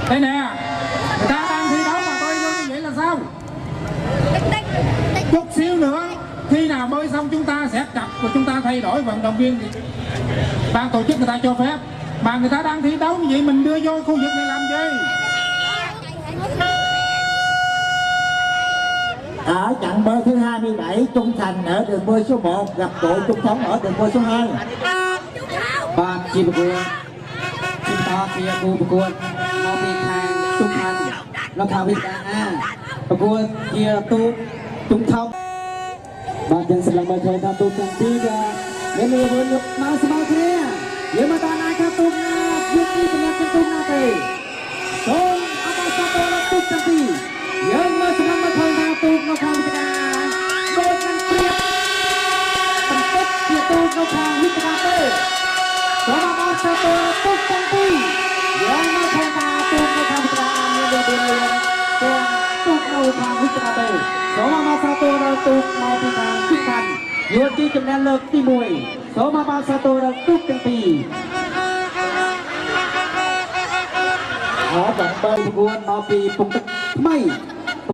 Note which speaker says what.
Speaker 1: đây nè, người ta đang thi đấu mà bơi vô như vậy là sao? Chút xíu nữa khi nào bơi xong chúng ta sẽ cặp và chúng ta thay đổi vận động viên thì ban tổ chức người ta cho phép, mà người ta đang thi đấu như vậy mình đưa vô khu vực này làm gì?
Speaker 2: Ở trận bơi thứ 27, Trung Thành ở đường bơi số 1 gặp đội Trung Thống ở đường bơi số 2.
Speaker 3: បាទ ជាប្រកួតទីតជាគូប្រកួតមកពីខាងជុំខាន់នៅខាងវិទ្យាអាប្រកួតជាទូកជុំថោកបាទយើងសម្លឹងមើលឃើញថាទូកទាំងពីរក៏មានរង្វាន់មកស្មើគ្នាយើងមកដល់ណាខាងទូកណាយកទីសម្រាប់ទូកណាទេសូមអបអរសាទរដល់ទូកទាំងពីរយើងមកសម្លឹងមើលឃើញថាទូកនៅខាងវិទ្យាដូចនឹងព្រៀបបន្តិចជាទូកនៅខាងវិទ្យាទេសូមអបអរសាទរទូកទាំងពីរយើងមកឃើញថាទូកនៅខាងវិទ្យាមានរង្វាន់ទាំងទូកនៅខាងវិទ្យាទេសូមអបអរសាទរដល់ទូកមកពីខាងជុំខាន់យកទីចំណេះលើកទី1សូមអបអរសាទរដល់ទូកទាំងពីរអរបងបើប្រកួតមកពីពុកទឹកថ្មី